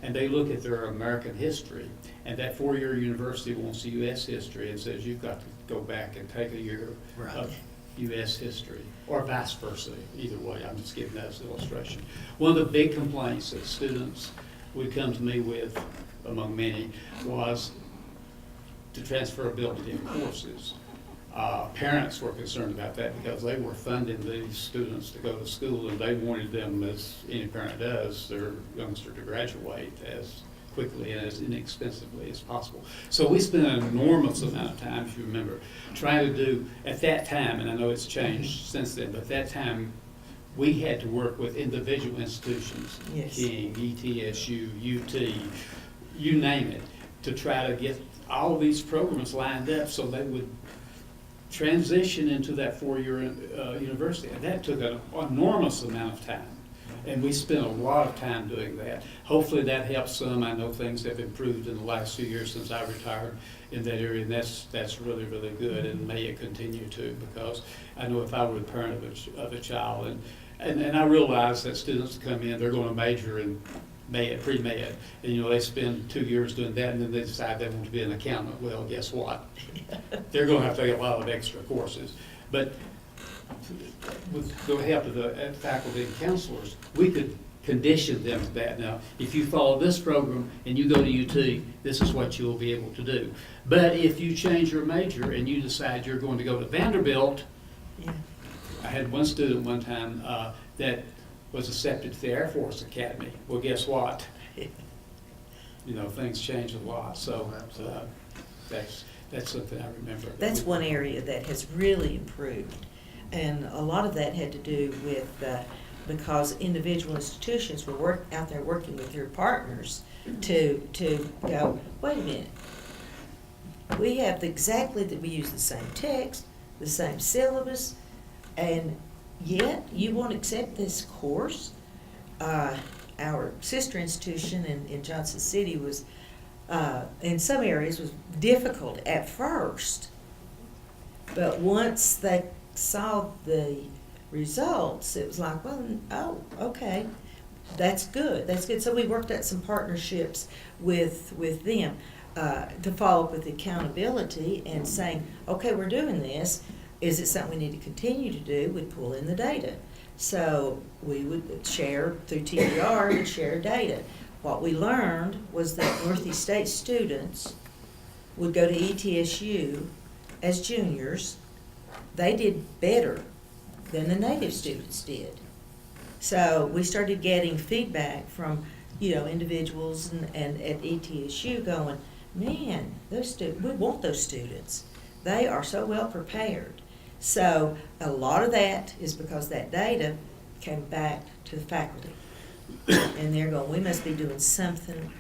and they look at their American history, and that four-year university wants U.S. history and says you've got to go back and take a year of U.S. history, or vice versa. Either way, I'm just giving that as an illustration. One of the big complaints that students would come to me with, among many, was the transferability of courses. Parents were concerned about that because they were funding these students to go to school, and they wanted them, as any parent does, their youngster to graduate as quickly and as inexpensively as possible. So we spent an enormous amount of time, if you remember, trying to do, at that time, and I know it's changed since then, but at that time, we had to work with individual institutions, Yes. King, ETSU, UT, you name it, to try to get all these programs lined up so they would transition into that four-year university. And that took an enormous amount of time. And we spent a lot of time doing that. Hopefully that helps some. I know things have improved in the last 2 years since I retired in that area, and that's really, really good, and may it continue to, because I know if I were the parent of a child, and And I realize that students come in, they're gonna major in pre-med, and they spend 2 years doing that, and then they decide they want to be an accountant. Well, guess what? They're gonna have to take a lot of extra courses. But with the help of the faculty and counselors, we could condition them to that. Now, if you follow this program and you go to UT, this is what you will be able to do. But if you change your major and you decide you're going to go to Vanderbilt, Yeah. I had one student one time that was accepted to the Air Force Academy. Well, guess what? Things change a lot. So that's something I remember. That's one area that has really improved. And a lot of that had to do with, because individual institutions were out there working with their partners to go, wait a minute. We have we use the same text, the same syllabus, and yet you won't accept this course. Our sister institution in Johnson City was, in some areas, was difficult at first. But once they saw the results, it was like, well, oh, okay, that's good, that's good. So we worked out some partnerships with them to follow up with accountability and saying, okay, we're doing this. Is it something we need to continue to do? We'd pull in the data. So we would share through TDR, we'd share data. What we learned was that Northeast State students would go to ETSU as juniors. They did better than the native students did. So we started getting feedback from, individuals and at ETSU going, man, we want those students. They are so well prepared. So a lot of that is because that data came back to the faculty. And they're going, we must be doing something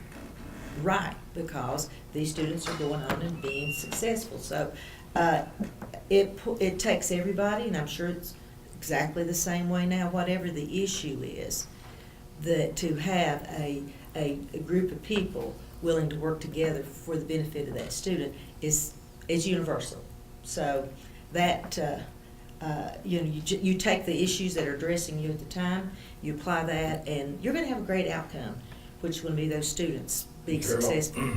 right because these students are going on and being successful. So it takes everybody, and I'm sure it's exactly the same way now, whatever the issue is, to have a group of people willing to work together for the benefit of that student is universal. So that, you take the issues that are addressing you at the time, you apply that, and you're going to have a great outcome, which will be those students being Carol, successful.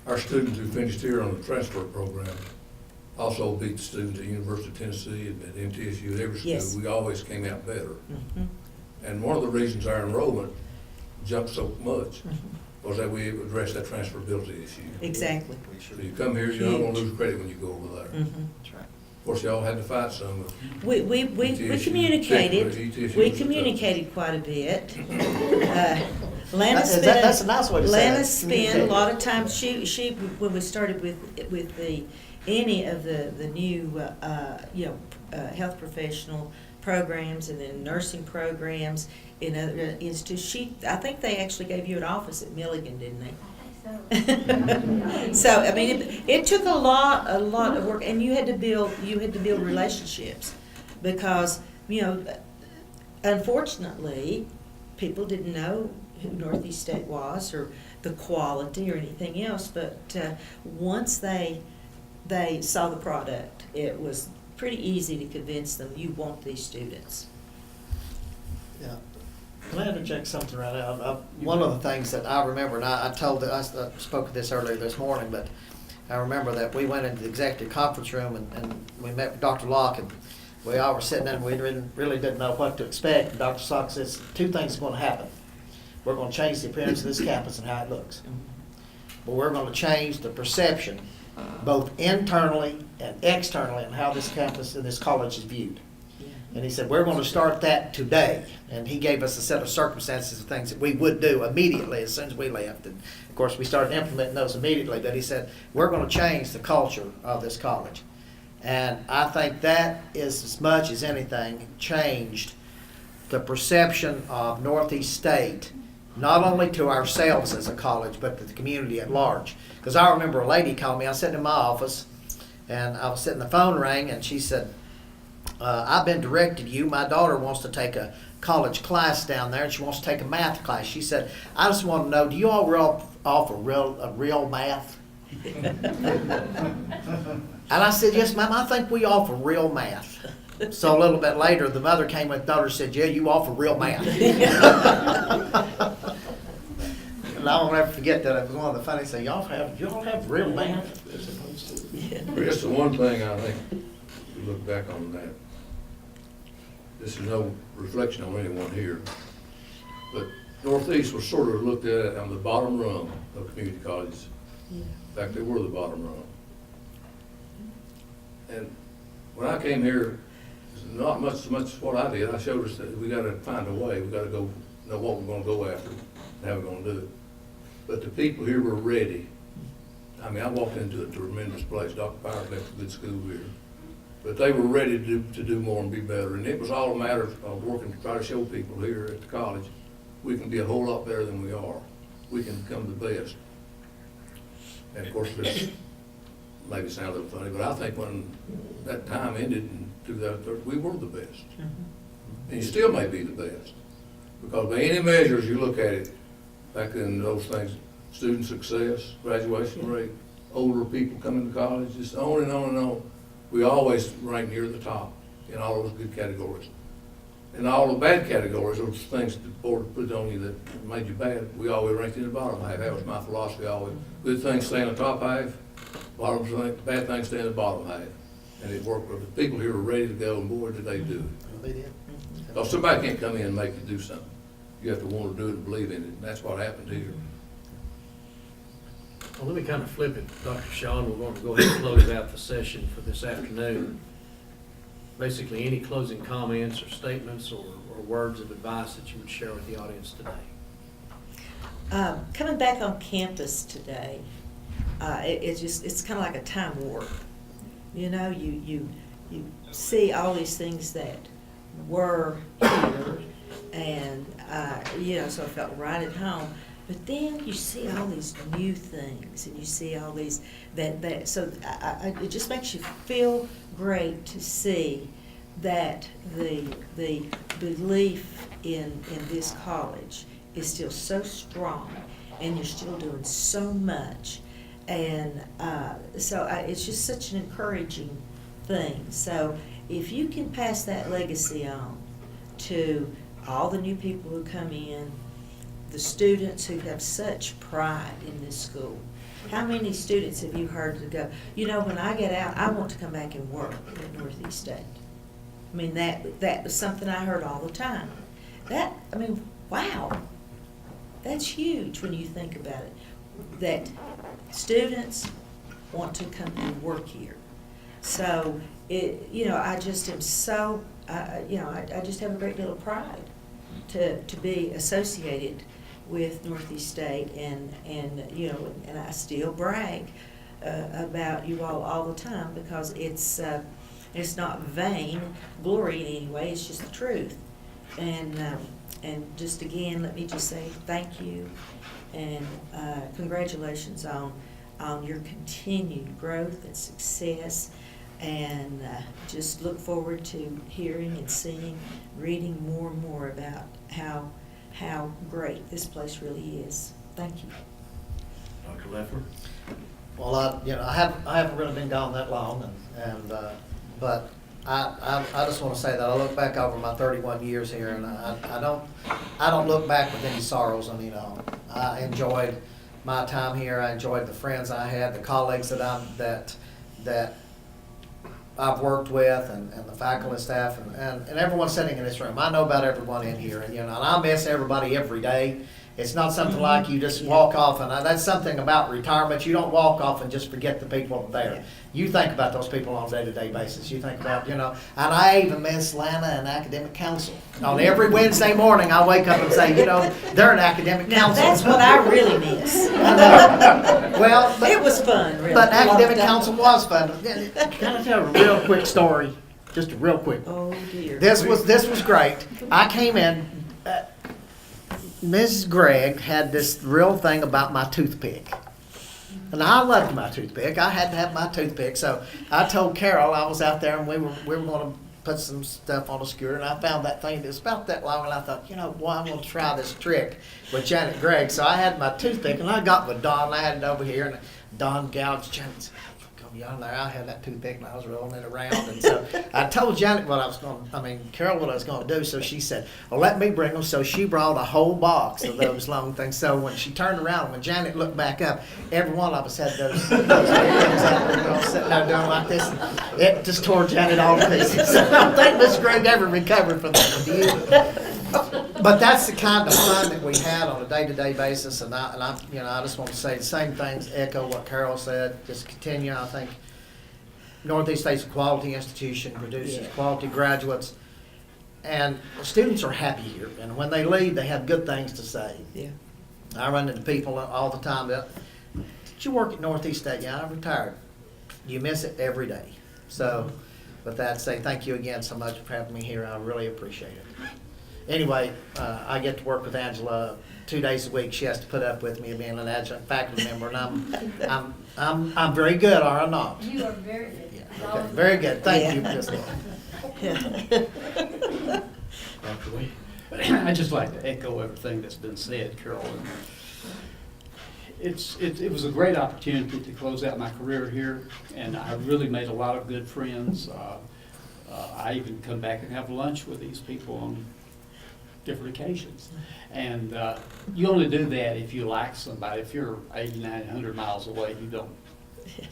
Our students who finished here on the transfer program also beat the students at University of Tennessee and at MTSU, at every school. Yes. We always came out better. Mhm. And one of the reasons our enrollment jumped so much Mhm. was that we addressed that transferability issue. Exactly. So you come here, you're not gonna lose credit when you go over there. Mhm. That's right. Of course, y'all had to fight some. We ETSU, communicated, ETSU we was communicated quite a bit. That's a nice way to say it. Lana spent a lot of time, she, when we started with any of the new, health professional programs and then nursing programs in other institutions, I think they actually gave you an office at Milligan, didn't they? So, I mean, it took a lot of work, and you had to build relationships, because, unfortunately, people didn't know who Northeast State was, or the quality, or anything else, but once they saw the product, it was pretty easy to convince them, you want these students. Yeah. Can I interject something right now? One of the things that I remember, and I spoke of this earlier this morning, but I remember that we went into the executive conference room and we met with Dr. Locke, and we all were sitting there and we really didn't know what to expect. And Dr. Locke says, two things are going to happen. We're going to change the appearance of this campus and how it looks. But we're going to change the perception, both internally and externally, and how this campus and this college is viewed. And he said, we're going to start that today. And he gave us a set of circumstances of things that we would do immediately as soon as we left. And of course, we started implementing those immediately. But he said, we're going to change the culture of this college. And I think that is, as much as anything, changed the perception of Northeast State, not only to ourselves as a college, but to the community at large. Because I remember a lady called me. I was sitting in my office, and I was sitting, the phone rang, and she said, I've been directed to you. My daughter wants to take a college class down there, and she wants to take a math class. She said, I just want to know, do you all offer real math? And I said, yes, ma'am, I think we offer real math. So a little bit later, the mother came with the daughter and said, "Yeah, you off a real man." And I won't ever forget that. It was one of the funniest things. Y'all have real man? Chris, the one thing I think, if you look back on that, this is no reflection on anyone here, but Northeast was sort of looked at on the bottom rung of community colleges. Yeah. In fact, they were the bottom rung. And when I came here, it's not much what I did. I showed us that we gotta find a way, we gotta go, know what we're gonna go after, and how we're gonna do it. But the people here were ready. I mean, I walked into a tremendous place. Dr. Powers left a good school here. But they were ready to do more and be better. And it was all a matter of working to try to show people here at the college, we can be a whole lot better than we are. We can become the best. And of course, this maybe sounds a little funny, but I think when that time ended in 2013, we were the best. And you still may be the best. Because by any measures you look at it, back then those things, student success, graduation rate, older people coming to college, just on and on and on. We always rank near the top in all those good categories. In all the bad categories, those things the board put on you that made you bad, we always ranked in the bottom half. That was my philosophy always. Good things stay in the top half, bad things stay in the bottom half. And it worked. But the people here were ready to go, and boy, did they do it. They did. Because somebody can't come in and make you do something. You have to want to do it and believe in it, and that's what happened here. Well, let me kind of flip it, Dr. Shawn. We're going to go ahead and close out the session for this afternoon. Basically, any closing comments or statements or words of advice that you would share with the audience today? Coming back on campus today, it's kind of like a time warp. You know, you see all these things that were here, and so I felt right at home. But then you see all these new things, and you see all these so it just makes you feel great to see that the belief in this college is still so strong, and you're still doing so much, and it's just such an encouraging thing. So if you can pass that legacy on to all the new people who come in, the students who have such pride in this school. How many students have you heard to go, when I get out, I want to come back and work at Northeast State? I mean, that was something I heard all the time. Wow. That's huge when you think about it. That students want to come and work here. So, I just am so, I just have a great deal of pride to be associated with Northeast State, and I still brag about you all the time, because it's not vain glory in any way. It's just the truth. And just again, let me just say thank you, and congratulations on your continued growth and success. And just look forward to hearing and seeing, reading more and more about how great this place really is. Thank you. Dr. Leffler? Well, I haven't really been gone that long, but I just want to say that I look back over my 31 years here, and I don't look back with any sorrows. I mean, I enjoyed my time here. I enjoyed the friends I had, the colleagues that I've worked with, and the faculty staff, and everyone sitting in this room. I know about everyone in here, and I miss everybody every day. It's not something like you just walk off, and that's something about retirement. You don't walk off and just forget the people there. Yeah. You think about those people on a day-to-day basis. You think about, and I even miss Lana and academic council. On every Wednesday morning, I wake up and say, they're an academic Now, council. that's what I really miss. Well, It was fun, really. but academic council was fun. Can I tell a real quick story? Just a real quick. Oh, dear. This was great. I came in. Mrs. Gregg had this real thing about my toothpick. And I loved my toothpick. I had to have my toothpick. So I told Carol, I was out there, and we were going to put some stuff on a skewer, and I found that thing that was about that long, and I thought, boy, I'm going to try this trick with Janet Gregg. So I had my toothpick, and I got with Don, and I had it over here, and Don gouged Janet. young there, I had that toothpick and I was rolling it around. And so I told Janet Carol what I was going to do. So she said, well, let me bring them. So she brought a whole box of those long things. So when she turned around, when Janet looked back up, every one of us had those things out there, sitting there doing like this. It just tore Janet all to pieces. So I don't think Miss Greg ever recovered from that. Do you? But that's the kind of fun that we had on a day-to-day basis, and I just want to say the same things, echo what Carol said, just continue. I think Northeast State's a quality institution, produces quality graduates, and students are happy here, and when they leave, they have good things to say. Yeah. I run into people all the time that, did you work at Northeast State? Yeah, I'm retired. You miss it every day. So with that, say thank you again so much for having me here. I really appreciate it. Anyway, I get to work with Angela 2 days a week. She has to put up with me being an adjunct faculty member, and I'm very good, are I not? You are very good. Yeah, okay, very good. Thank you, Ms. Locke. Dr. Lee. I'd just like to echo everything that's been said, Carol. It was a great opportunity to close out my career here, and I really made a lot of good friends. I even come back and have lunch with these people on different occasions. And you only do that if you like somebody. If you're 80, 90, 100 miles away, you don't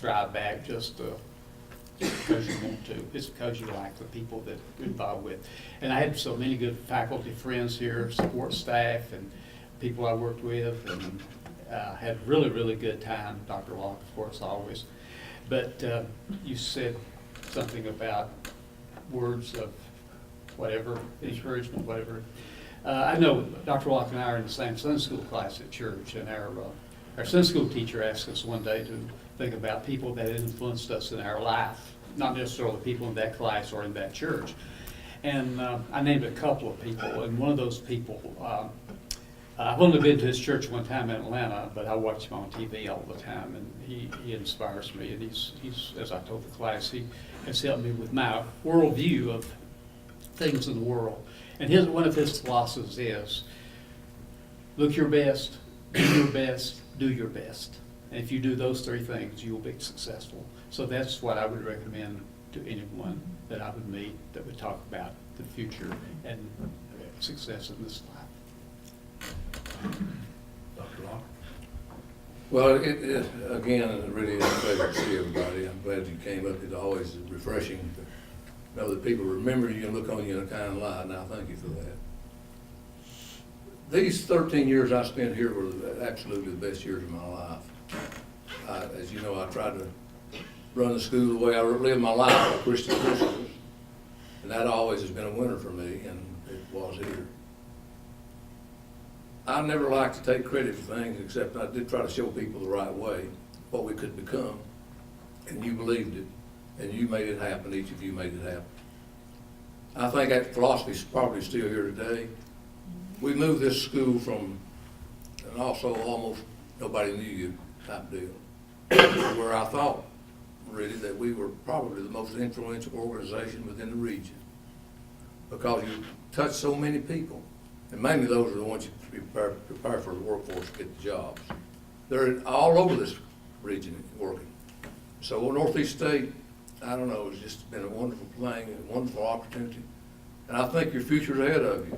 drive back just because you want to. It's because you like the people that you're involved with. And I had so many good faculty friends here, support staff, and people I worked with, and had really, really good time. Dr. Locke, of course, always. But you said something about words of whatever, encouragement, whatever. I know Dr. Locke and I are in the same Sunday school class at church, and our Sunday school teacher asked us one day to think about people that influenced us in our life, not necessarily people in that class or in that church. And I named a couple of people, and one of those people, I've only been to his church one time in Atlanta, but I watch him on TV all the time, and he inspires me. And he's, as I told the class, he has helped me with my worldview of things in the world. And one of his philosophies is, look your best, do your best, do your best. And if you do those three things, you will be successful. So that's what I would recommend to anyone that I would meet that would talk about the future and success in this life. Dr. Locke? Well, again, it really is a pleasure to see everybody. I'm glad you came up. It's always refreshing to know that people remember you and look on you in a kind light, and I thank you for that. These 13 years I spent here were absolutely the best years of my life. As you know, I tried to run the school the way I lived my life, with Christian principles, and that always has been a winner for me, and it was here. I never like to take credit for things, except I did try to show people the right way, what we could become, and you believed it. And you made it happen, each of you made it happen. I think that philosophy is probably still here today. We moved this school from an also almost nobody knew you type deal, where I thought really that we were probably the most influential organization within the region, because you touch so many people, and mainly those are the ones you prepare for the workforce to get the jobs. They're all over this region working. So Northeast State, I don't know, it's just been a wonderful thing, a wonderful opportunity. And I think your future's ahead of you.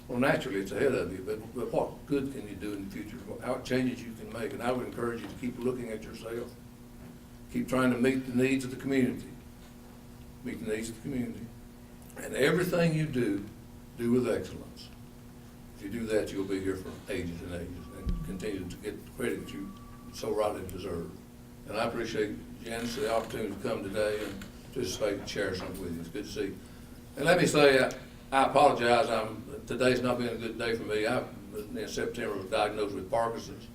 Well, naturally, it's ahead of you, but what good can you do in the future? What changes you can make? And I would encourage you to keep looking at yourself. Keep trying to meet the needs of the community. Meet the needs of the community. And everything you do with excellence. If you do that, you'll be here for ages and ages and continue to get the credit you so rightly deserve. And I appreciate Janice the opportunity to come today and participate and share something with you. It's good to see you. And let me say, I apologize. Today's not been a good day for me. In September, was diagnosed with Parkinson's,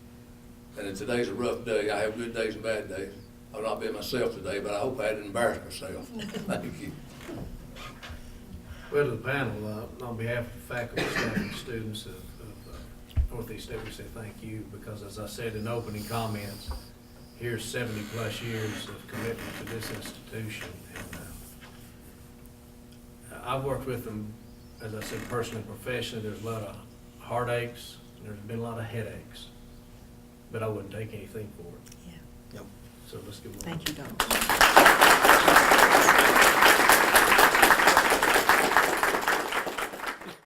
and today's a rough day. I have good days and bad days. I've not been myself today, but I hope I didn't embarrass myself. Thank you. Well, to the panel, on behalf of the faculty, staff, and students of Northeast State, we say thank you, because as I said in opening comments, here's 70-plus years of commitment to this institution. And I've worked with them, as I said, personally and professionally. There's a lot of heartaches, and there's been a lot of headaches, but I wouldn't take anything for it. Yeah. Yep. So let's give them. Thank you, Don.